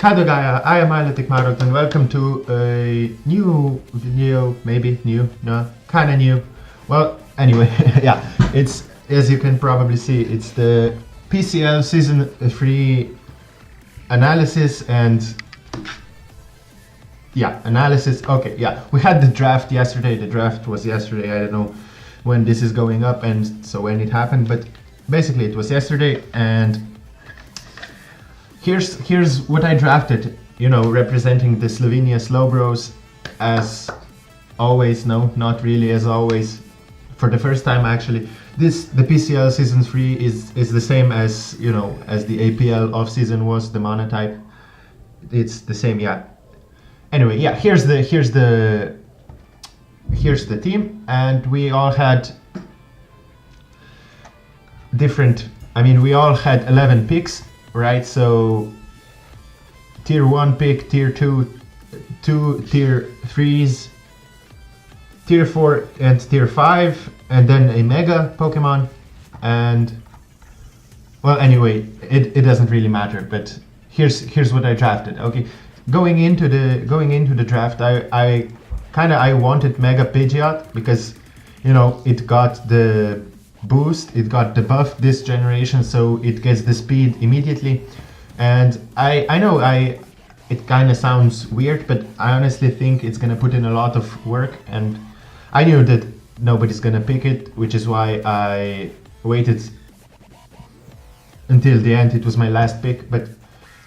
Hello Gaia, I am Marolt and welcome to a new video, maybe new, no, kinda new. Well, anyway, yeah, it's, as you can probably see, it's the PCL Season 3 analysis and, yeah, analysis, okay, yeah. We had the draft yesterday, the draft was yesterday, I don't know when this is going up and so when it happened, but basically it was yesterday and Here's what I drafted, you know, representing the Slovenia Slowbros as always, no, not really as always, for the first time actually. The PCL Season 3 is the same as, you know, as the APL off-season was, the monotype. It's the same, yeah. Anyway, yeah, here's the team, and we all had different, I mean, we all had 11 picks. Right, so tier 1 pick, tier 2, 2 tier 3s, tier 4 and tier 5, and then a mega Pokemon, and well, anyway, it doesn't really matter, but here's what I drafted. Okay, going into the draft, I wanted mega Pidgeot because, you know, it got the boost, it got the buff this generation, so it gets the speed immediately. And I know it kind of sounds weird, but I honestly think it's gonna put in a lot of work, and I knew that nobody's gonna pick it, which is why I waited until the end. It was my last pick, but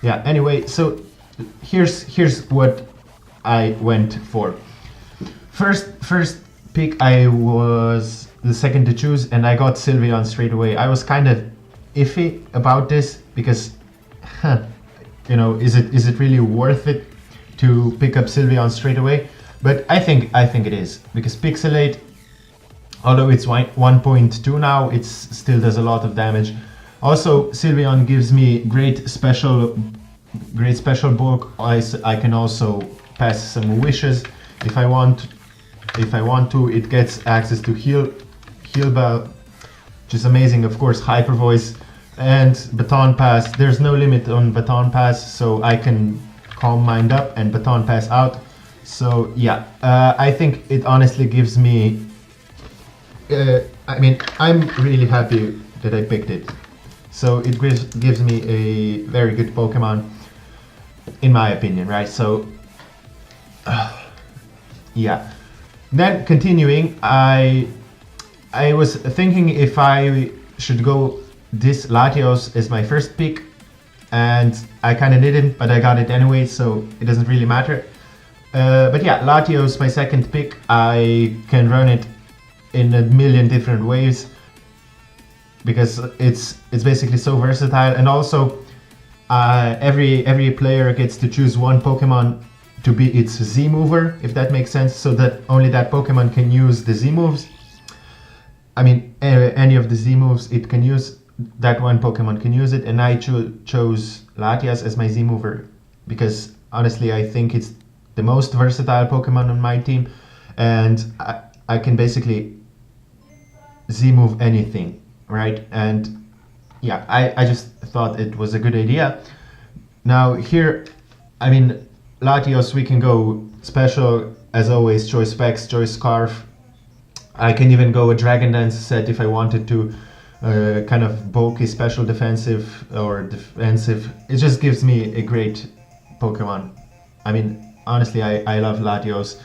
yeah, anyway, so here's what I went for. First pick, I was the second to choose, and I got Sylveon straight away. I was kind of iffy about this because, you know, is it really worth it to pick up Sylveon straight away? But I think it is, because Pixelate, although it's 1.2 now, it still does a lot of damage. Also, Sylveon gives me great special bulk. I can also pass some wishes if I want to. It gets access to heal bell, which is amazing. Of course, hyper voice and baton pass. There's no limit on baton pass, so I can calm mind up and baton pass out. So yeah, I think it honestly gives me, I mean, I'm really happy that I picked it. So it gives me a very good Pokemon, in my opinion, right? So yeah. Then continuing, I was thinking if I should go this Latios as my first pick, and I kind of didn't, but I got it anyway, so it doesn't really matter. But yeah, Latios, my second pick. I can run it in a million different ways because it's basically so versatile, and also every player gets to choose one Pokemon to be its Z mover, if that makes sense, so that only that Pokemon can use the Z moves. I mean, any of the Z moves it can use, that one Pokemon can use it, and I chose Latias as my Z mover because honestly I think it's the most versatile Pokemon on my team, and I can basically Z move anything, right? And yeah, I just thought it was a good idea. Now here, I mean, Latios, we can go special as always, choice specs, choice scarf. I can even go a Dragon Dance set if I wanted to, kind of bulky special defensive or defensive. It just gives me a great Pokemon. I mean, honestly, I love Latios.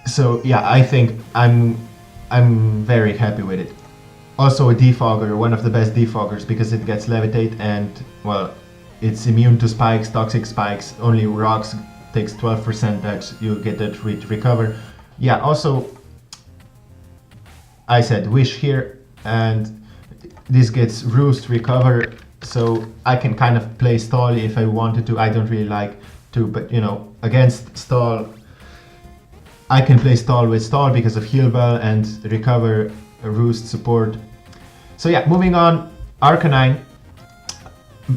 So yeah, I think I'm very happy with it. Also a defogger, one of the best defoggers, because it gets levitate and, well, it's immune to spikes, toxic spikes. Only rocks takes 12% that you get that recover. Yeah, also I said wish here, and this gets roost, recover, so I can kind of play stall if I wanted to. I don't really like to, but you know, against stall I can play stall with stall because of heal bell and recover, roost support. So yeah, moving on, Arcanine,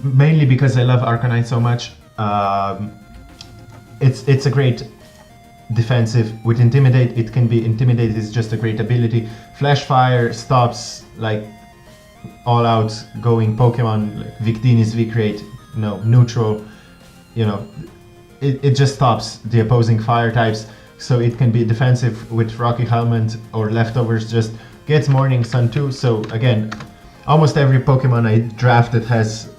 mainly because I love Arcanine so much. It's a great defensive with Intimidate. It can be Intimidate is just a great ability. Flash Fire stops like all out going Pokemon. Like Victini is V-Crate, no, neutral. you know, it just stops the opposing fire types, so it can be defensive with Rocky Helmet, or Leftovers just gets Morning Sun too. So again, almost every Pokemon I drafted has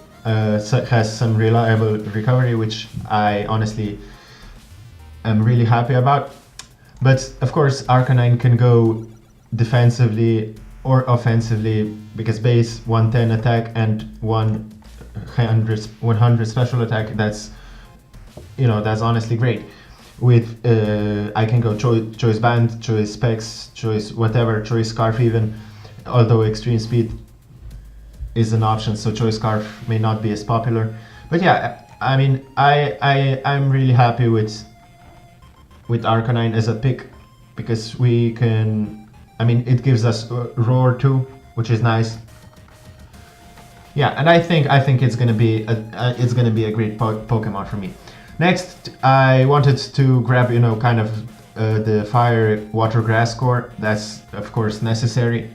some reliable recovery, which I honestly am really happy about. But of course, Arcanine can go defensively or offensively, because base 110 attack and 100 special attack, that's, you know, that's honestly great. With I can go choice band, choice specs, choice whatever, choice scarf even, although extreme speed is an option, so choice scarf may not be as popular. But yeah, I mean, I'm really happy with Arcanine as a pick, because we can, I mean, it gives us Roar too, which is nice. Yeah, and I think it's gonna be a great Pokemon for me. Next, I wanted to grab, you know, kind of the Fire Water Grass core. That's of course necessary.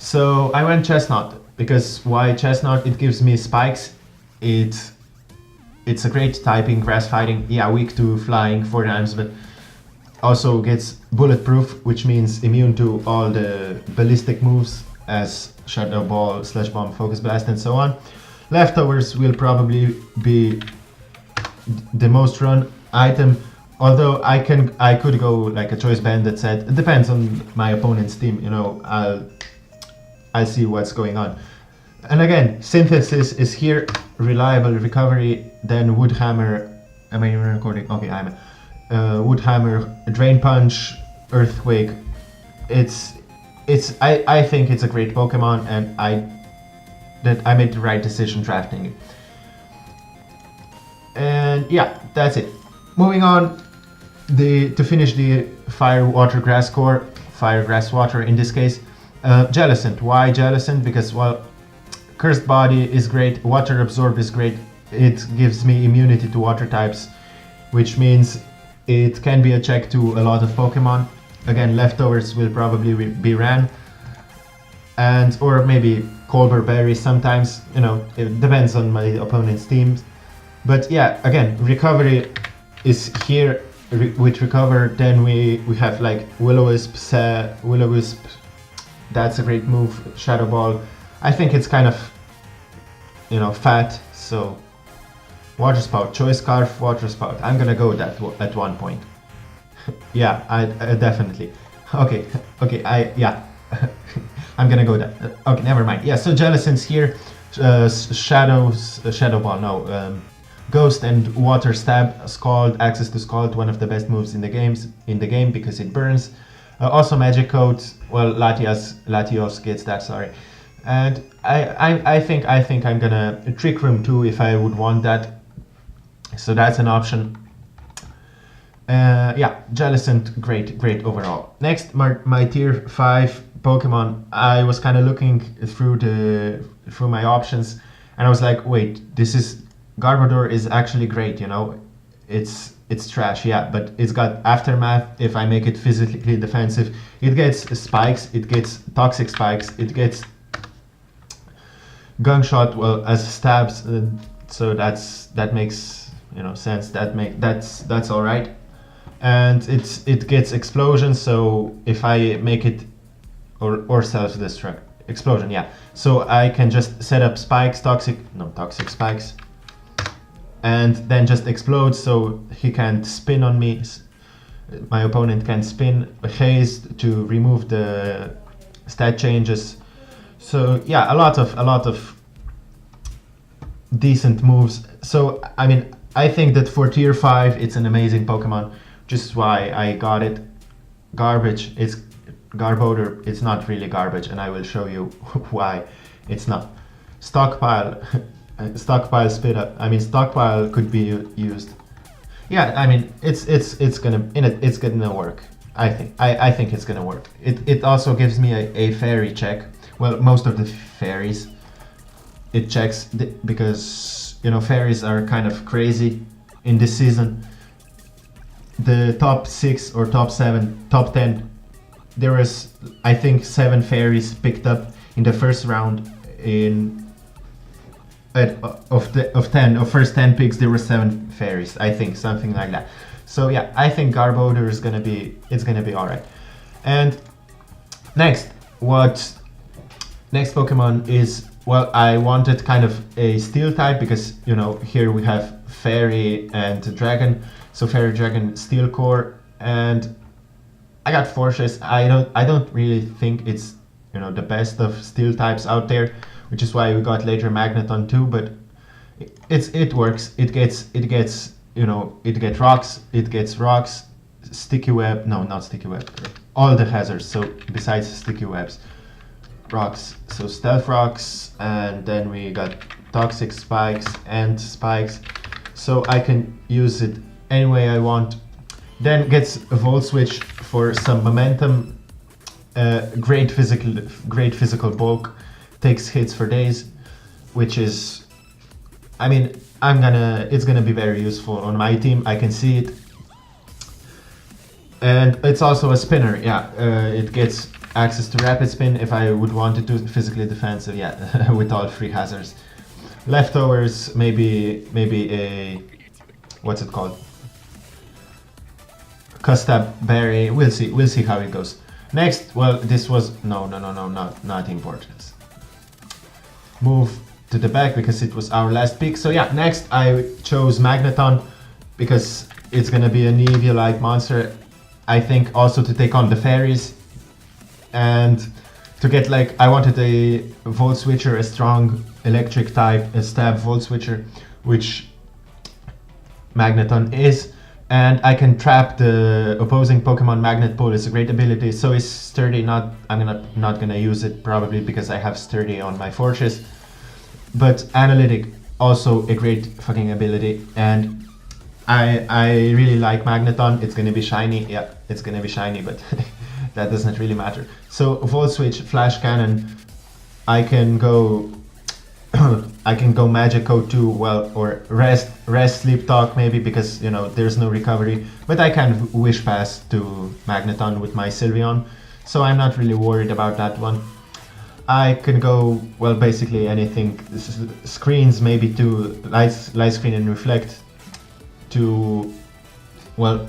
So I went Chestnut, because why Chestnut? It gives me spikes. It's a great typing, grass fighting. Yeah, weak to flying 4 times, but also gets bulletproof, which means immune to all the ballistic moves as Shadow Ball, Slash Bomb, Focus Blast, and so on. Leftovers will probably be the most run item, although I could go like a choice bandit set. It depends on my opponent's team, you know. I'll see what's going on. And again, Synthesis is here, reliable recovery, then Wood Hammer. Am I even recording? Okay, I'm. Wood Hammer, Drain Punch, Earthquake. I think it's a great Pokemon, and I made the right decision drafting it. And yeah, that's it. Moving on, to finish the Fire Water Grass core, Fire Grass Water in this case, Jellicent. Why Jellicent? Because, well, Cursed Body is great, Water Absorb is great. It gives me immunity to water types, which means it can be a check to a lot of Pokemon. Again, Leftovers will probably be ran, and or maybe Colbur Berry sometimes, you know, it depends on my opponent's teams. But yeah, again, recovery is here. With recover, then we have like Will-O-Wisp, that's a great move. Shadow Ball, I think it's kind of, you know, fat, so Water Spout, Choice Scarf, Water Spout. I'm gonna go with that at one point. Yeah, I definitely. Okay, yeah. I'm gonna go that. Okay, never mind. Yeah, so Jellicent's here. Shadow Ball, no. Ghost and Water Stab, Scald, access to Scald, one of the best moves in the game because it burns. Also Magic Coat, well, Latios gets that, sorry. And I think I'm gonna Trick Room too if I would want that. So that's an option. Yeah, Jellicent, great overall. Next, my tier 5 Pokemon. I was kind of looking through my options, and I was like, wait, Garbodor is actually great, you know. It's trash, yeah, but it's got Aftermath. If I make it physically defensive, it gets spikes, it gets toxic spikes, it gets Gunk Shot, well, as stabs, so that makes, you know, sense. That's all right. And it gets explosion, so if I make it or self-destruct, explosion, yeah. So I can just set up spikes, toxic spikes, and then just explode, so he can't spin on me. My opponent can spin, haze to remove the stat changes. So yeah, a lot of decent moves. So I mean, I think that for tier 5 it's an amazing Pokemon, which is why I got it. Garbage, it's Garbodor, it's not really garbage, and I will show you why it's not. Stockpile. Stockpile spit up. I mean, Stockpile could be used. Yeah, I mean, it's gonna work. I think it's gonna work. It also gives me a fairy check. Well, most of the fairies it checks because, you know, fairies are kind of crazy in this season. The top 6 or top 7, top 10, there was, I think, 7 fairies picked up in the first round in of first 10 picks there were 7 fairies, I think, something like that. So yeah, I think Garbodor is gonna be alright. And next Pokemon is, well, I wanted kind of a steel type because, you know, here we have fairy and dragon, so fairy, dragon, steel core, and I got Fortress. I don't really think it's, you know, the best of steel types out there, which is why we got later Magneton too, but it works. It gets you know, it gets rocks, sticky web, no, not sticky web, all the hazards, so besides sticky webs, rocks, so stealth rocks, and then we got toxic spikes and spikes, so I can use it any way I want. Then gets a Volt Switch for some momentum, great physical bulk, takes hits for days, which is, I mean, it's gonna be very useful on my team. I can see it, and it's also a spinner. Yeah, it gets access to rapid spin if I would want it to physically defensive. Yeah, with all 3 hazards. Leftovers, maybe a, what's it called? Custom berry. We'll see how it goes. Next, well, this was not important. Move to the back because it was our last pick. So yeah, next I chose Magneton because it's gonna be an Eevee-like monster. I think also to take on the fairies and to get, like, I wanted a Volt Switcher, a strong electric type, a stab Volt Switcher, which Magneton is, and I can trap the opposing Pokemon. Magnet Pull is a great ability. So is Sturdy. I'm not gonna use it probably because I have Sturdy on my Fortress. But Analytic, also a great fucking ability, and I really like Magneton. It's gonna be shiny, yeah, it's gonna be shiny, but that doesn't really matter. So Volt Switch, Flash Cannon, I can go Magic Code too, well, or rest, Sleep Talk maybe, because, you know, there's no recovery, but I can Wish Pass to Magneton with my Sylveon, so I'm not really worried about that one. I can go, well, basically anything. Screens, maybe to light screen and reflect, to, well,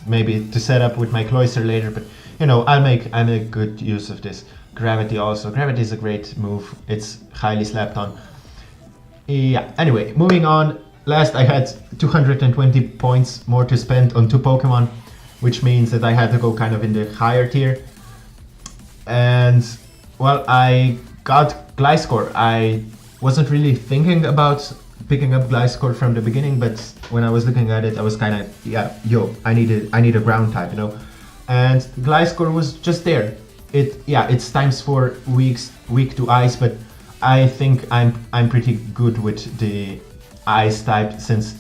maybe to set up with my Cloyster later, but, you know, I make good use of this. Gravity also. Gravity is a great move. It's highly slept on. Yeah, anyway, moving on. Last I had 220 points more to spend on 2 Pokemon, which means that I had to go kind of in the higher tier. And, well, I got Gliscor. I wasn't really thinking about picking up Gliscor from the beginning, but when I was looking at it, I was kind of, yeah, yo, I need a ground type, you know. And Gliscor was just there. It's ×4 weak to ice, but I think I'm pretty good with the ice type, since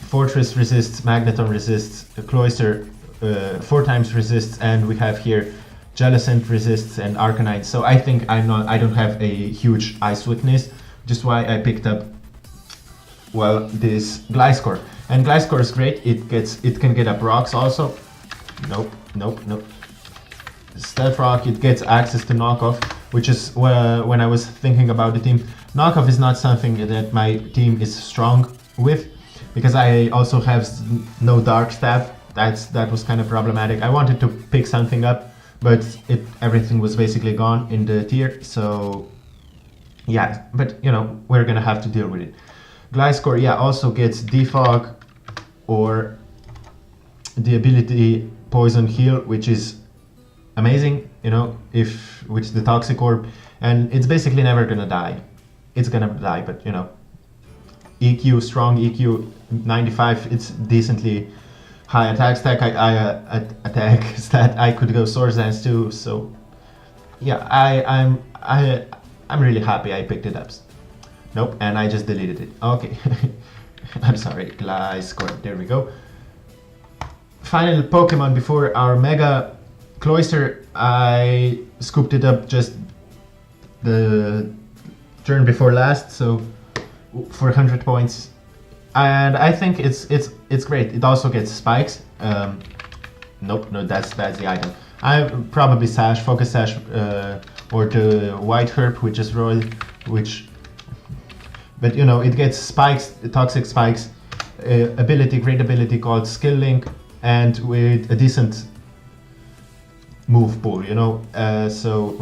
Fortress resists, Magneton resists, Cloyster 4 times resists, and we have here Jellicent resists and Arcanine. So I think I don't have a huge ice weakness, which is why I picked up, well, this Gliscor. And Gliscor is great. It can get up rocks also. Nope. Stealth Rock, it gets access to Knockoff, which is when I was thinking about the team. Knockoff is not something that my team is strong with, because I also have no Dark Stab. That was kind of problematic. I wanted to pick something up, but everything was basically gone in the tier, so yeah, but, you know, we're gonna have to deal with it. Gliscor, yeah, also gets Defog or the ability Poison Heal, which is amazing, you know, if with the Toxic Orb, and it's basically never gonna die. It's gonna die, but, you know, EQ, strong EQ 95, it's decently high attack stack. Attack stat. I could go Swords Dance too, so yeah, I'm really happy I picked it up. Nope, and I just deleted it. Okay, I'm sorry. Gliscor, there we go. Final Pokemon before our Mega Cloyster. I scooped it up just the turn before last, so for 100 points, and I think it's great. It also gets spikes. Nope, no, that's the item. I probably Focus Sash, or the White Herb, which is Royal, which but you know, it gets spikes, toxic spikes, great ability called Skill Link, and with a decent move pool, you know. So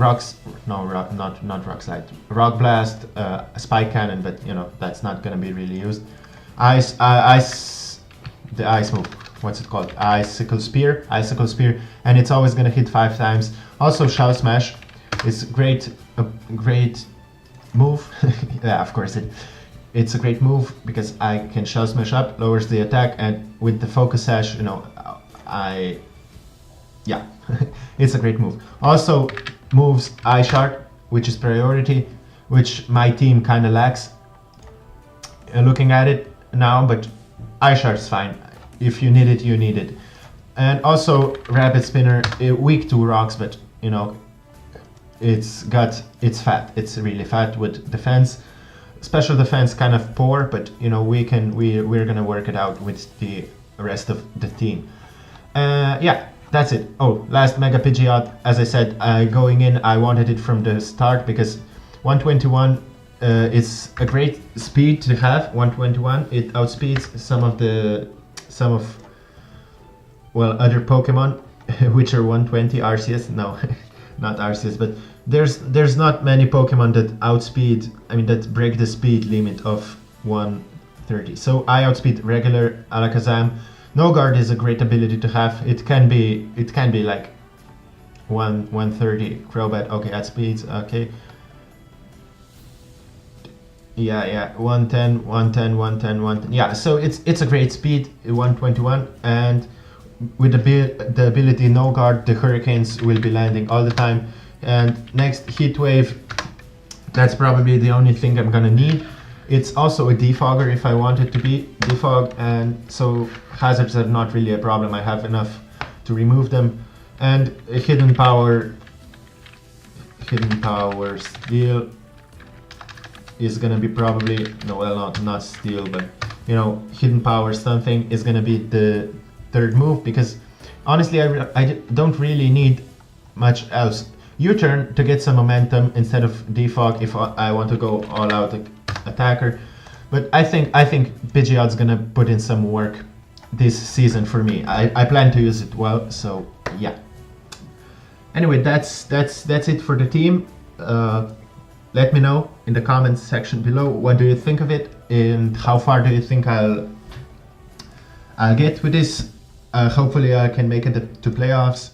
not Rock Slide, Rock Blast, Spike Cannon, but you know, that's not gonna be really used. The ice move, what's it called? Icicle Spear, and it's always gonna hit 5 times. Also, Shell Smash is great move. Yeah, of course it's a great move because I can Shell Smash up, lowers the attack, and with the Focus Sash, you know, yeah, it's a great move. Also moves Eye Shard, which is priority, which my team kind of lacks. Looking at it now, but Eye Shard's fine. If you need it, you need it. And also Rapid Spinner, weak to rocks, but you know, it's fat. It's really fat with defense. Special defense kind of poor, but you know, we're gonna work it out with the rest of the team. Yeah, that's it. Oh, last Mega Pidgeot. As I said, going in, I wanted it from the start because 121. It's a great speed to have. 121. It outspeeds some of other Pokemon, which are 120 Arceus. No, not Arceus, but there's not many Pokemon that outspeed. I mean, that break the speed limit of 130. So I outspeed regular Alakazam. No Guard is a great ability to have. It can be like 130 Crobat. Okay, outspeeds. Okay. Yeah, 110, 110, 110, 110. Yeah, so it's a great speed, 121, and with the ability No Guard, the Hurricanes will be landing all the time. And next, Heat Wave, that's probably the only thing I'm gonna need. It's also a defogger if I want it to be defog, and so hazards are not really a problem. I have enough to remove them. And a Hidden Power Steel is gonna be probably, no, well, not Steel, but you know, Hidden Power something is gonna be the third move, because honestly I don't really need much else. U-turn to get some momentum instead of defog if I want to go all out attacker, but I think Pidgeot's gonna put in some work this season for me. I plan to use it well, so yeah. Anyway, that's it for the team. Let me know in the comments section below, what do you think of it and how far do you think I'll get with this. Hopefully I can make it to playoffs,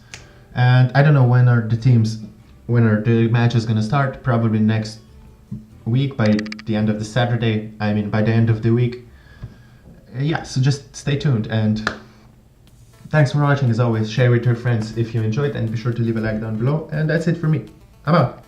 and I don't know when are the matches gonna start. Probably next week, by the end of the Saturday, I mean by the end of the week. Yeah, so just stay tuned, and thanks for watching. As always, share with your friends if you enjoyed, and be sure to leave a like down below. And that's it for me. I'm out.